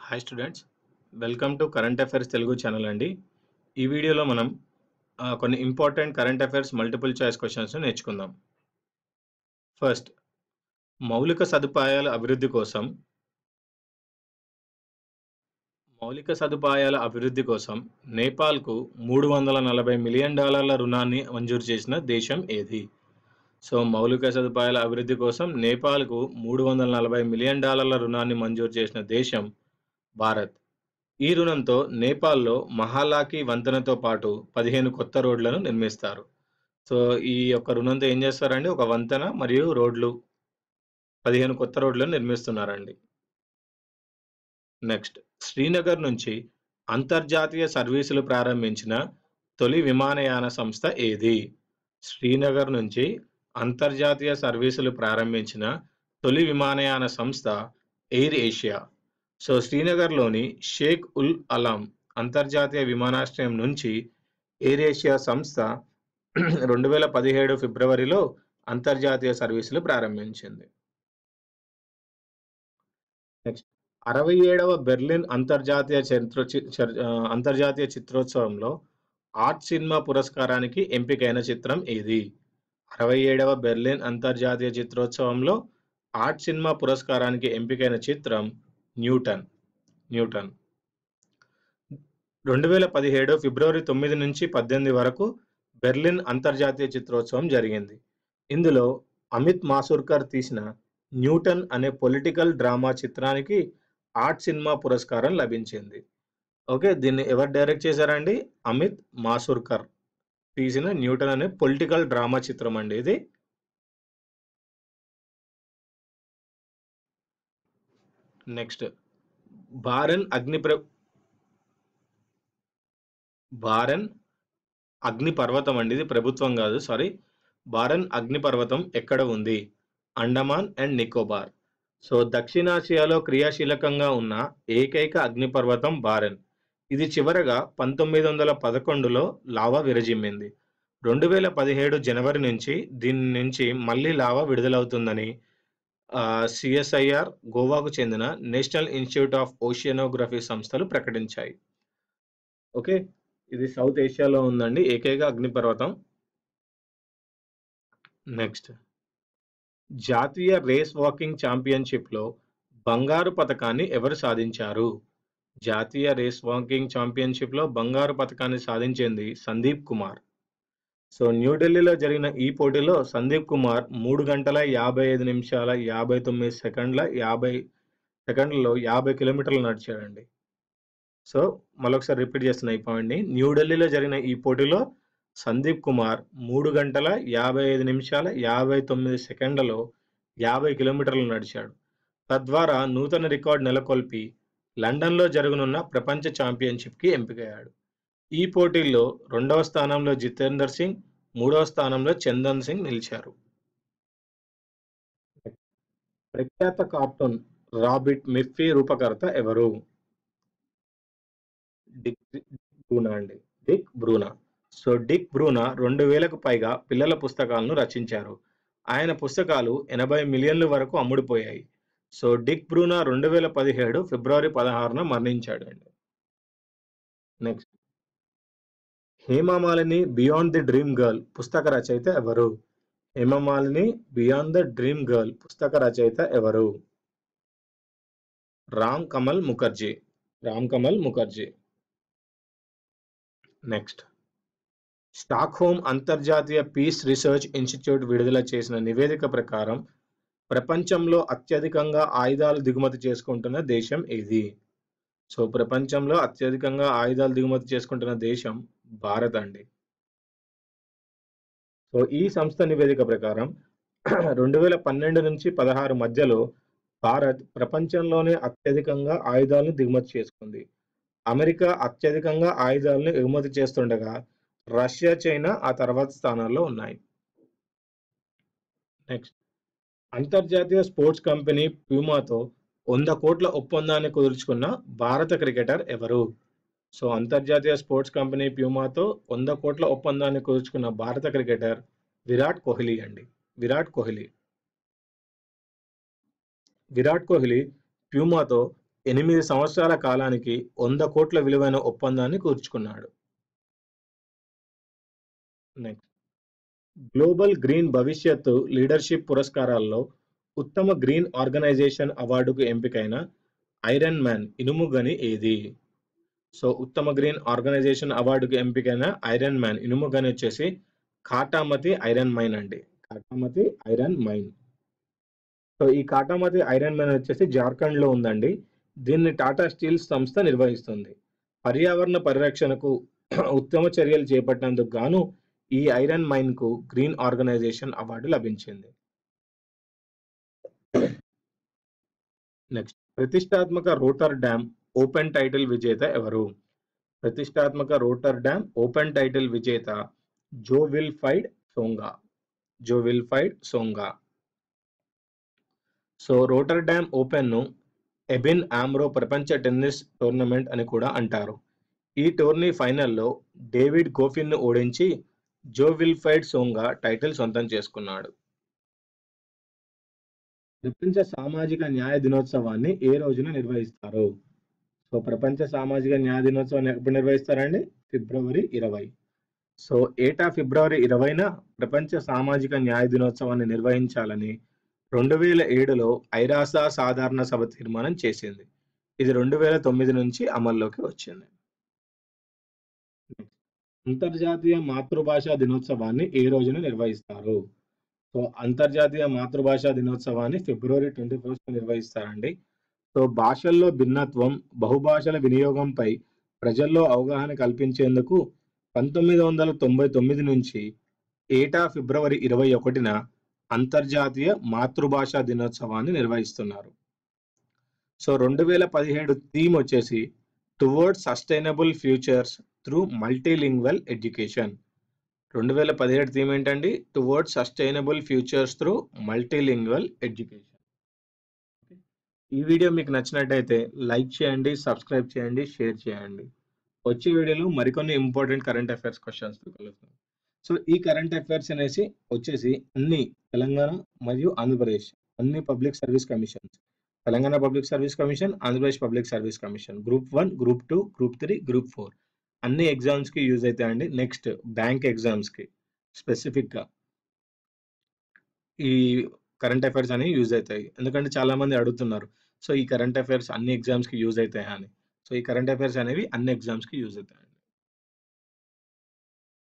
Hi students, welcome to current affairs Telugu channel అండి. ఈ వీడియోలో మనం కొన్ని important current affairs multiple choice questions నేర్చుకుందాం. ఫస్ట్, మౌలిక సదుపాయాల అభివృద్ధి కోసం నేపాల్కు $340 మిలియన్ రుణాన్ని మంజూరు చేసిన దేశం ఏది? సో మౌలిక సదుపాయాల అభివృద్ధి కోసం నేపాల్కు $340 మిలియన్ రుణాన్ని మంజూరు చేసిన దేశం భారత్. ఈ రుణంతో నేపాల్లో మహాలాకి వంతెనతో పాటు 15 కొత్త రోడ్లను నిర్మిస్తారు. సో ఈ యొక్క రుణంతో ఏం చేస్తారండి? ఒక వంతెన మరియు రోడ్లు 15 కొత్త రోడ్లను నిర్మిస్తున్నారండి. నెక్స్ట్, శ్రీనగర్ నుంచి అంతర్జాతీయ సర్వీసులు ప్రారంభించిన తొలి విమానయాన సంస్థ ఏది? శ్రీనగర్ నుంచి అంతర్జాతీయ సర్వీసులు ప్రారంభించిన తొలి విమానయాన సంస్థ ఎయిర్ ఏషియా. సో శ్రీనగర్లోని షేక్ ఉల్ అలాం అంతర్జాతీయ విమానాశ్రయం నుంచి ఎయిర్ ఏషియా సంస్థ 2017 ఫిబ్రవరిలో అంతర్జాతీయ సర్వీసులు ప్రారంభించింది. నెక్స్ట్, 67వ బెర్లిన్ అంతర్జాతీయ చిత్రోత్సవంలో ఆర్ట్ సినిమా పురస్కారానికి ఎంపికైన చిత్రం ఏది? 67వ బెర్లిన్ అంతర్జాతీయ చిత్రోత్సవంలో ఆర్ట్ సినిమా పురస్కారానికి ఎంపికైన చిత్రం న్యూటన్. 2017 ఫిబ్రవరి 9 నుంచి 18 వరకు బెర్లిన్ అంతర్జాతీయ చిత్రోత్సవం జరిగింది. ఇందులో అమిత్ మాసుర్కర్ తీసిన న్యూటన్ అనే పొలిటికల్ డ్రామా చిత్రానికి ఆర్ట్ సినిమా పురస్కారం లభించింది. ఓకే, దీన్ని ఎవరు డైరెక్ట్ చేశారండి? అమిత్ మాసుర్కర్ తీసిన న్యూటన్ అనే పొలిటికల్ డ్రామా చిత్రం అండి ఇది. నెక్స్ట్, భారన్ అగ్నిపర్వతం అండి, ఇది ప్రభుత్వం కాదు, సారీ. భారన్ అగ్నిపర్వతం ఎక్కడ ఉంది? అండమాన్ అండ్ నికోబార్. సో దక్షిణాసియాలో క్రియాశీలకంగా ఉన్న ఏకైక అగ్నిపర్వతం భారన్. ఇది చివరగా 1911లో లావా విరజిమ్మింది. 2017 జనవరి నుంచి దీని నుంచి మళ్ళీ లావా విడుదలవుతుందని సిఎస్ఐఆర్, గోవాకు చెందిన నేషనల్ ఇన్స్టిట్యూట్ ఆఫ్ ఓషియనోగ్రఫీ సంస్థలు ప్రకటించాయి. ఓకే, ఇది సౌత్ ఏషియాలో ఉందండి ఏకైక అగ్నిపర్వతం. నెక్స్ట్, జాతీయ రేస్ వాకింగ్ ఛాంపియన్షిప్లో బంగారు పతకాన్ని ఎవరు సాధించారు? జాతీయ రేస్ వాకింగ్ ఛాంపియన్షిప్లో బంగారు పతకాన్ని సాధించింది సందీప్ కుమార్. సో న్యూఢిల్లీలో జరిగిన ఈ పోటీలో సందీప్ కుమార్ 3 గంటల 55 నిమిషాల 59 సెకండ్లలో 50 కిలోమీటర్లు నడిచాడండి. సో మరొకసారి రిపీట్ చేస్తున్న ఈ పాయింట్ని. న్యూఢిల్లీలో జరిగిన ఈ పోటీలో సందీప్ కుమార్ 3 గంటల 55 నిమిషాల 59 సెకండ్లలో 50 కిలోమీటర్లు నడిచాడు. తద్వారా నూతన రికార్డు నెలకొల్పి లండన్లో జరగనున్న ప్రపంచ ఛాంపియన్షిప్కి ఎంపికయ్యాడు. ఈ పోటీల్లో 2వ స్థానంలో జితేందర్ సింగ్, 3వ స్థానంలో చందన్ సింగ్ నిలిచారు. ప్రఖ్యాత కార్టూన్ రాబిట్ మిఫీ రూపకర్త ఎవరు? డిక్ బ్రూనా. సో డిక్ బ్రూనా 2000కు పైగా పిల్లల పుస్తకాలను రచించారు. ఆయన పుస్తకాలు 80 మిలియన్ల వరకు అమ్ముడుపోయాయి. సో డిక్ బ్రూనా 2017 ఫిబ్రవరి 16న మరణించాడు అండి. Next, Hema Malini beyond the dream girl పుస్తక రచయిత ఎవరు? Hema Malini beyond the dream girl పుస్తక రచయిత ఎవరు? రామ్ కమల్ ముఖర్జీ. నెక్స్ట్, స్టాక్హోమ్ అంతర్జాతీయ పీస్ రీసెర్చ్ ఇన్స్టిట్యూట్ విడుదల చేసిన నివేదిక ప్రకారం ప్రపంచంలో అత్యధికంగా ఆయుధాలు దిగుమతి చేసుకుంటున్న దేశం ఏది? సో ప్రపంచంలో అత్యధికంగా ఆయుధాలు దిగుమతి చేసుకుంటున్న దేశం భారత్ అండి. సో ఈ సంస్థ నివేదిక ప్రకారం 2012 నుంచి 16 మధ్యలో భారత్ ప్రపంచంలోనే అత్యధికంగా ఆయుధాలను దిగుమతి చేసుకుంది. అమెరికా అత్యధికంగా ఆయుధాలను ఎగుమతి చేస్తుండగా రష్యా, చైనా ఆ తర్వాత స్థానాల్లో ఉన్నాయి. నెక్స్ట్, అంతర్జాతీయ స్పోర్ట్స్ కంపెనీ ప్యూమాతో 100 కోట్ల ఒప్పందాన్ని కుదుర్చుకున్న భారత క్రికెటర్ ఎవరు? సో అంతర్జాతీయ స్పోర్ట్స్ కంపెనీ ప్యూమాతో 100 కోట్ల ఒప్పందాన్ని కుదుర్చుకున్న భారత క్రికెటర్ విరాట్ కోహ్లీ అండి. విరాట్ కోహ్లీ ప్యూమాతో 8 సంవత్సరాల కాలానికి 100 కోట్ల విలువైన ఒప్పందాన్ని కూర్చుకున్నాడు. నెక్స్ట్ గ్లోబల్ గ్రీన్ భవిష్యత్తు లీడర్‌షిప్ పురస్కారాల్లో ఉత్తమ గ్రీన్ ఆర్గనైజేషన్ అవార్డుకు ఎంపికైన ఐరన్ మ్యాన్ ఇనుము గని ఏది? సో, ఉత్తమ గ్రీన్ ఆర్గనైజేషన్ అవార్డుకి ఎంపికైన ఐరన్ మ్యాన్ ఇనుము గని వచ్చేసి కాటామతి ఐరన్ మైన్ అండి. కాటామతి ఐరన్ మైన్. సో, ఈ కాటామతి ఐరన్ మైన్ వచ్చేసి జార్ఖండ్‌లో ఉందండి. దీన్ని టాటా స్టీల్ సంస్థ నిర్వహిస్తుంది. పర్యావరణ పరిరక్షణకు ఉత్తమ చర్యలు చేపట్టినందుకు గాను ఈ ఐరన్ మైన్‌కు గ్రీన్ ఆర్గనైజేషన్ అవార్డు లభించింది. నెక్స్ట్ ప్రతిష్టాత్మక రోటర్ డ్యామ్ ఓపెన్ టైటిల్ విజేత ఎవరు? ప్రతిష్టాత్మక రోటర్ డ్యామ్ ఓపెన్ టైటిల్ విజేత జో విల్ఫ్రైడ్ సోంగా. జో విల్ఫ్రైడ్ సోంగా. సో, రోటర్ డ్యామ్ ఓపెన్‌ను ఎబిన్ ఆమ్రో ప్రపంచ టెన్నిస్ టోర్నమెంట్ అని కూడా అంటారు. ఈ టోర్నీ ఫైనల్‌లో డేవిడ్ గోఫిన్‌ను ఓడించి జో విల్ఫ్రైడ్ సోంగా టైటిల్ సొంతం చేసుకున్నాడు. ప్రపంచ సామాజిక న్యాయ దినోత్సవాన్ని ఏ రోజున నిర్వహిస్తారు? సో, ప్రపంచ సామాజిక న్యాయ దినోత్సవాన్ని ఎప్పుడు నిర్వహిస్తారండి? ఫిబ్రవరి 20. సో, ఏటా ఫిబ్రవరి 20న ప్రపంచ సామాజిక న్యాయ దినోత్సవాన్ని నిర్వహించాలని 2007లో ఐరాస సాధారణ సభ తీర్మానం చేసింది. ఇది 2009 నుంచి అమల్లోకి వచ్చింది. అంతర్జాతీయ మాతృభాషా దినోత్సవాన్ని ఏ రోజున నిర్వహిస్తారు? సో, అంతర్జాతీయ మాతృభాషా దినోత్సవాన్ని ఫిబ్రవరి 21 నిర్వహిస్తారండి. సో, భాషల్లో భిన్నత్వం, బహుభాషల వినియోగంపై ప్రజల్లో అవగాహన కల్పించేందుకు 1999 నుంచి ఏటా ఫిబ్రవరి 21న అంతర్జాతీయ మాతృభాషా దినోత్సవాన్ని నిర్వహిస్తున్నారు. సో, 2017 థీమ్ వచ్చేసి towards sustainable futures through multilingual education. 2017 theme ఏంటండి? Towards sustainable futures through multilingual education. ఈ వీడియో మీకు నచ్చినట్టయితే లైక్ చేయండి, సబ్స్క్రైబ్ చేయండి, షేర్ చేయండి. వచ్చే వీడియోలో మరికొన్ని ఇంపార్టెంట్ కరెంట్ అఫైర్స్ క్వెషన్స్‌తో కలుద్దాం. సో, ఈ కరెంట్ అఫైర్స్ అనేసి వచ్చేసి అన్ని తెలంగాణ మరియు ఆంధ్రప్రదేశ్ అన్ని public service commissions. Telangana public service commission, Andhra Pradesh public service commission. Group 1, group 2, group 3, group 4 అన్ని ఎగ్జామ్స్‌కి యూజ్ అయితాయండి. నెక్స్ట్ బ్యాంక్ ఎగ్జామ్స్‌కి స్పెసిఫిక్‌గా ఈ కరెంట్ అఫైర్స్ అనేవి యూజ్ అవుతాయి. ఎందుకంటే చాలామంది అడుగుతున్నారు. సో, ఈ కరెంట్ అఫైర్స్ అన్ని ఎగ్జామ్స్‌కి యూజ్ అయితాయా అని. సో, ఈ కరెంట్ అఫైర్స్ అనేవి అన్ని ఎగ్జామ్స్‌కి యూజ్ అవుతాయి.